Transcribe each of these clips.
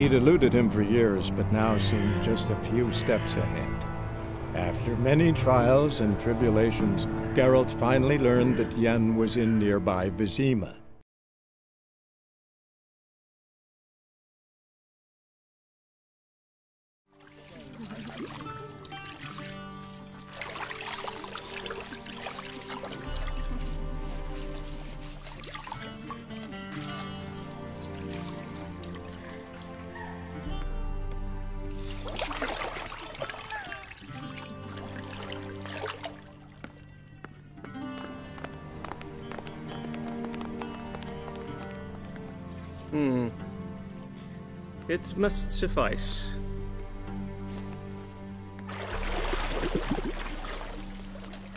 He'd eluded him for years, but now seemed just a few steps ahead. After many trials and tribulations, Geralt finally learned that Yen was in nearby Vizima. It must suffice.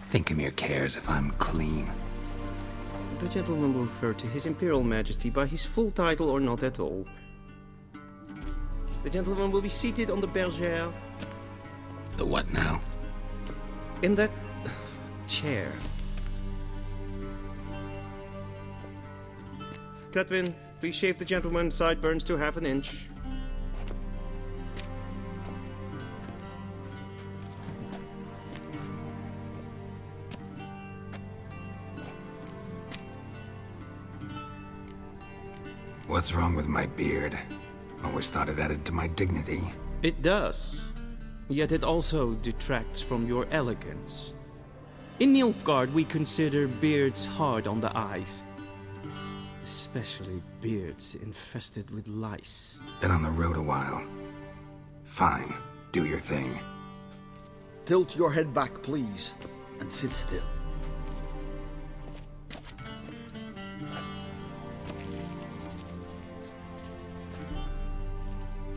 Thinkemere cares if I'm clean. The gentleman will refer to His Imperial Majesty by his full title or not at all. The gentleman will be seated on the bergère. The what now? In that chair. Cletwin, please shave the gentleman's sideburns to half an inch. What's wrong with my beard? Always thought it added to my dignity. It does. Yet it also detracts from your elegance. In Nilfgaard, we consider beards hard on the eyes. Especially beards infested with lice. Been on the road a while. Fine, do your thing. Tilt your head back, please, and sit still.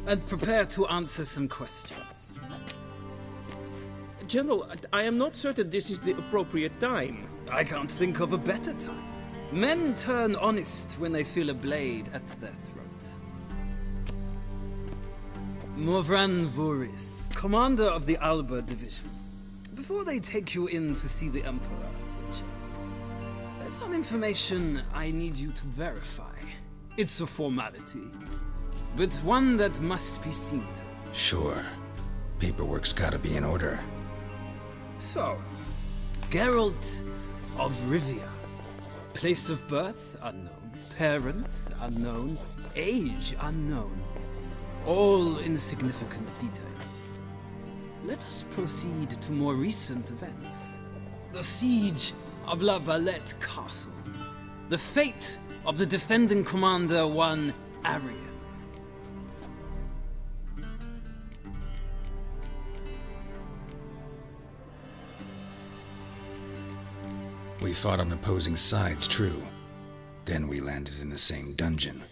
And prepare to answer some questions. General, I am not certain this is the appropriate time. I can't think of a better time. Men turn honest when they feel a blade at their throat. Morvran Voorhis, commander of the Alba Division. Before they take you in to see the Emperor, Witcher, there's some information I need you to verify. It's a formality, but one that must be seen to. Sure. Paperwork's gotta be in order. So, Geralt of Rivia. Place of birth unknown. Parents unknown. Age unknown. All insignificant details. Let us proceed to more recent events. The siege of La Valette Castle. The fate of the defending commander, one Arian. We fought on opposing sides, true. Then we landed in the same dungeon.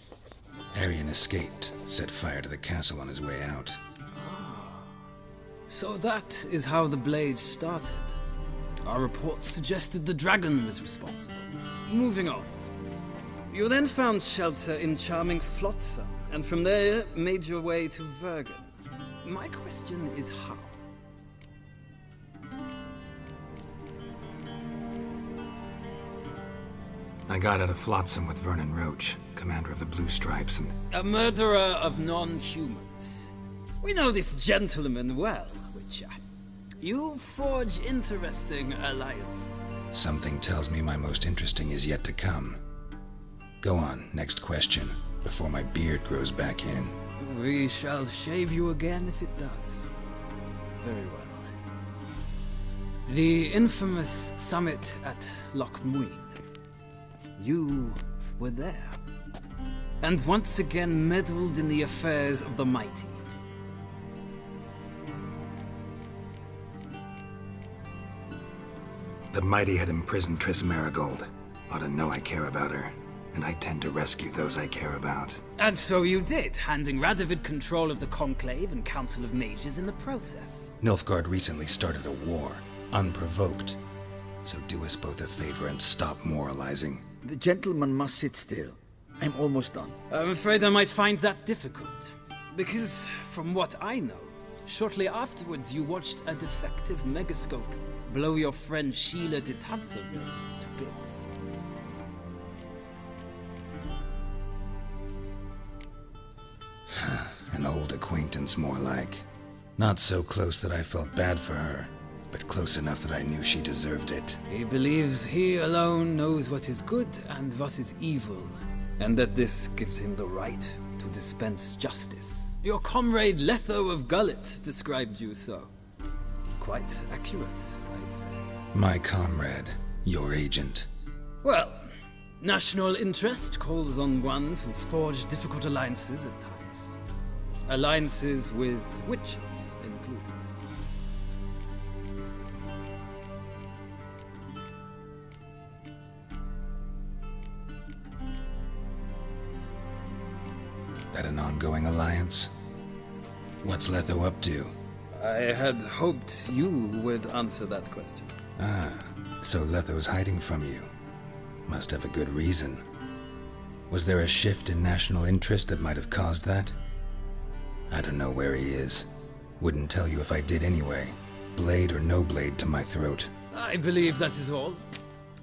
Arian escaped, set fire to the castle on his way out. So that is how the Blade started. Our reports suggested the dragon was responsible. Moving on. You then found shelter in charming Flotsam, and from there made your way to Vergen. My question is how? I got out of Flotsam with Vernon Roach, commander of the Blue Stripes, and... A murderer of non-humans. We know this gentleman well, Witcher. You forge interesting alliances. Something tells me my most interesting is yet to come. Go on, next question, before my beard grows back in. We shall shave you again if it does. Very well. The infamous summit at Loch Muin. You were there, and once again meddled in the affairs of the mighty. The mighty had imprisoned Triss Merigold. Ought to know I care about her, and I tend to rescue those I care about. And so you did, handing Radovid control of the Conclave and Council of Mages in the process. Nilfgaard recently started a war, unprovoked. So do us both a favor and stop moralizing. The gentleman must sit still. I'm almost done. I'm afraid I might find that difficult. Because, from what I know, shortly afterwards you watched a defective megascope blow your friend Sheila de Tanserville to bits. An old acquaintance, more like. Not so close that I felt bad for her, but close enough that I knew she deserved it. He believes he alone knows what is good and what is evil, and that this gives him the right to dispense justice. Your comrade Letho of Gullet described you so. Quite accurate, I'd say. My comrade, your agent. Well, national interest calls on one to forge difficult alliances at times. Alliances with witches included. That an ongoing alliance? What's Letho up to? I had hoped you would answer that question. Ah, so Letho's hiding from you. Must have a good reason. Was there a shift in national interest that might have caused that? I don't know where he is. Wouldn't tell you if I did anyway. Blade or no blade to my throat. I believe that is all.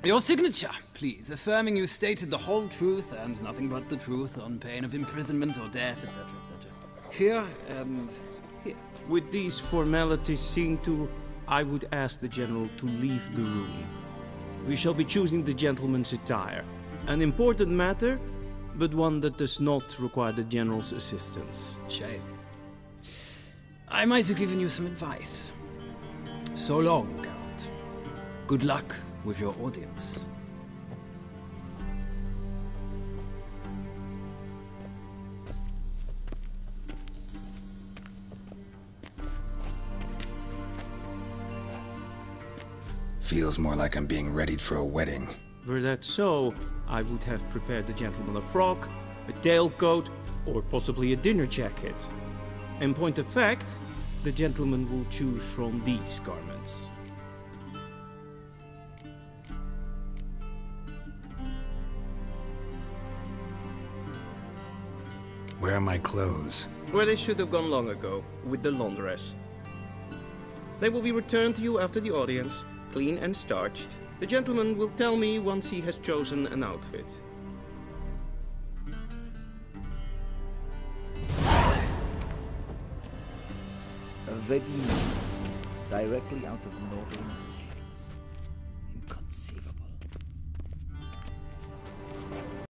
Your signature, please, affirming you stated the whole truth and nothing but the truth on pain of imprisonment or death, etc., etc. Here and here. With these formalities seen to, I would ask the General to leave the room. We shall be choosing the gentleman's attire. An important matter, but one that does not require the General's assistance. Shame. I might have given you some advice. So long, Geralt. Good luck with your audience. Feels more like I'm being readied for a wedding. Were that so, I would have prepared the gentleman a frock, a tailcoat, or possibly a dinner jacket. In point of fact, the gentleman will choose from these garments. Where are my clothes? Where they should have gone long ago, with the laundress. They will be returned to you after the audience, clean and starched. The gentleman will tell me once he has chosen an outfit. A wedding directly out of the Northern